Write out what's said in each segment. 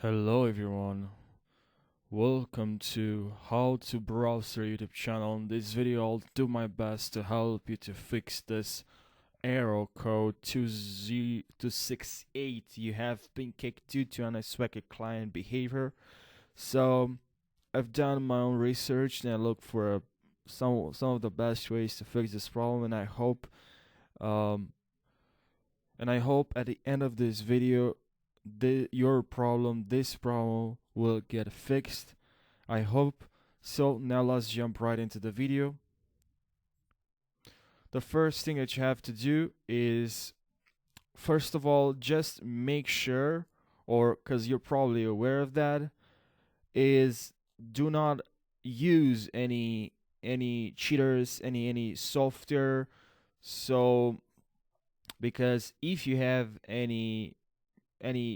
Hello everyone, welcome to How to Browse Your YouTube channel. In this video I'll do my best to help you to fix this error code 20268 you have been kicked due to unexpected client behavior. So I've done my own research and I look for some of the best ways to fix this problem, and um I hope at the end of this video this problem will get fixed. I hope. So now let's jump right into the video. The first thing that you have to do is, first of all, just make sure, or because you're probably aware of that, is do not use any cheaters, any software. So because if you have any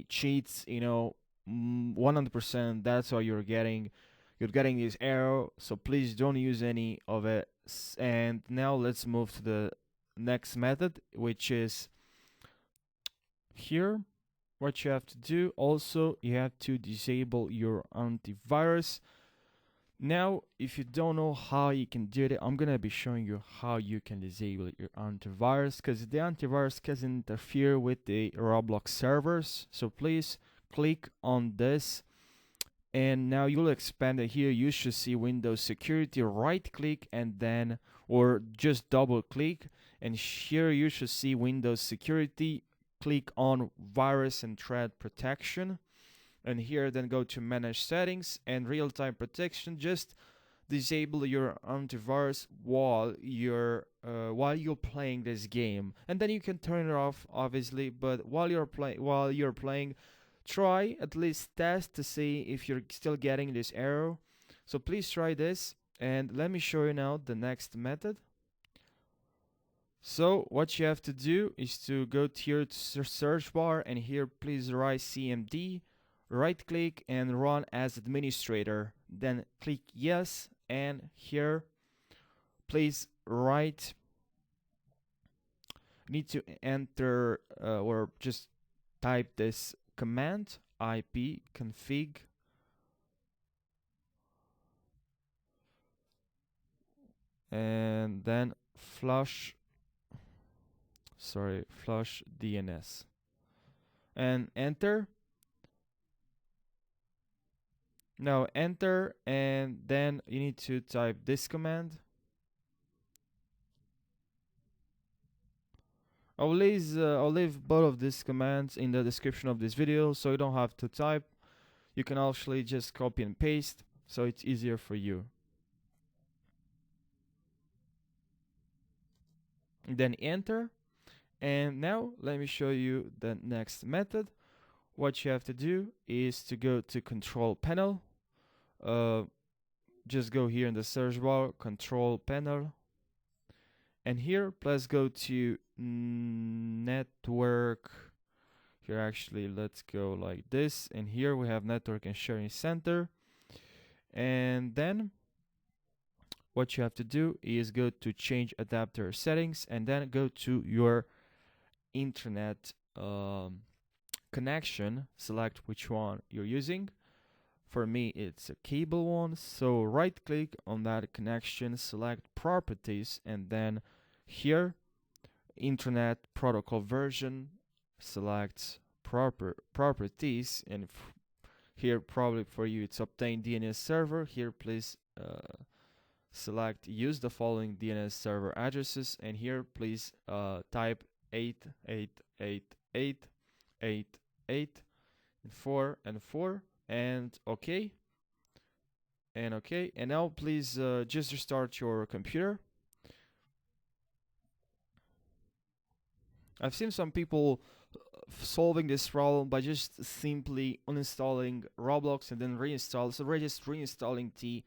cheats, 100% that's how you're getting this error. So please don't use any of it. And now let's move to the next method, which is here. What you have to do also, you have to disable your antivirus. Now if you don't know how you can do it, I'm gonna be showing you how you can disable your antivirus, because the antivirus can interfere with the Roblox servers. So please click on this, and now you'll expand it. Here you should see Windows Security. Right click and then, or just double click, and here you should see Windows Security. Click on Virus and Threat Protection, and here then go to Manage Settings and Real-Time Protection. Just disable your antivirus while you're playing this game, and then you can turn it off, obviously. But while you're playing, try at least test to see if you're still getting this error. So please try this, and let me show you now the next method. So what you have to do is to go to your search bar, and here please write CMD, right click and run as administrator, then click yes, and here please write, need to enter or just type this command ipconfig and then flush DNS and enter. Now enter, and then you need to type this command. I'll leave both of these commands in the description of this video, so you don't have to type. You can actually just copy and paste, so it's easier for you. Then enter, and now let me show you the next method. What you have to do is to go to Control Panel. Just go here in the search bar, Control Panel, and here let's go to Network. Here actually let's go like this, and here we have Network and Sharing Center. And then what you have to do is go to Change Adapter Settings, and then go to your internet connection, select which one you're using. For me it's a cable one, so right click on that connection, select Properties, and then here Internet Protocol Version, select Properties, and here probably for you it's Obtain DNS Server. Here please select Use the following DNS server addresses, and here please type 888888 and 4 and 4, and okay, and now please just restart your computer. I've seen some people solving this problem by just simply uninstalling Roblox and then reinstall. So we're just reinstalling the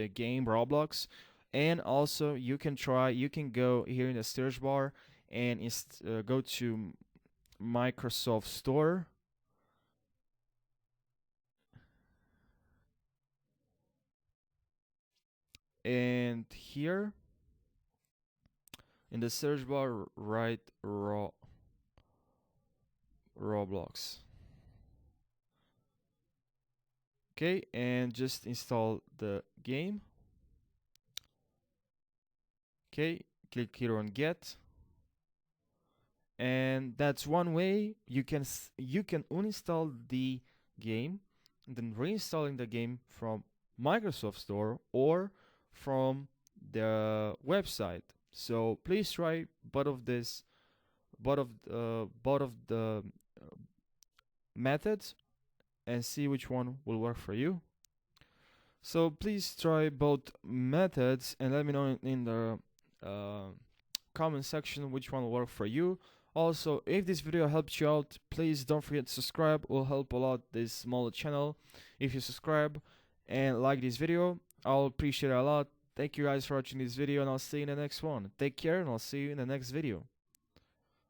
game Roblox. And also you can go here in the search bar and go to Microsoft Store. And here in the search bar, write Roblox. Okay, and just install the game. Okay, click here on get, and that's one way you can uninstall the game and then reinstalling the game from Microsoft Store or from the website. So please try both of the methods and see which one will work for you. So please try both methods and let me know in the uh, comment section which one will work for you. Also, if this video helped you out, please don't forget to subscribe. It will help a lot this small channel. If you subscribe and like this video, I'll appreciate it a lot. Thank you guys for watching this video, and I'll see you in the next one. Take care, and I'll see you in the next video.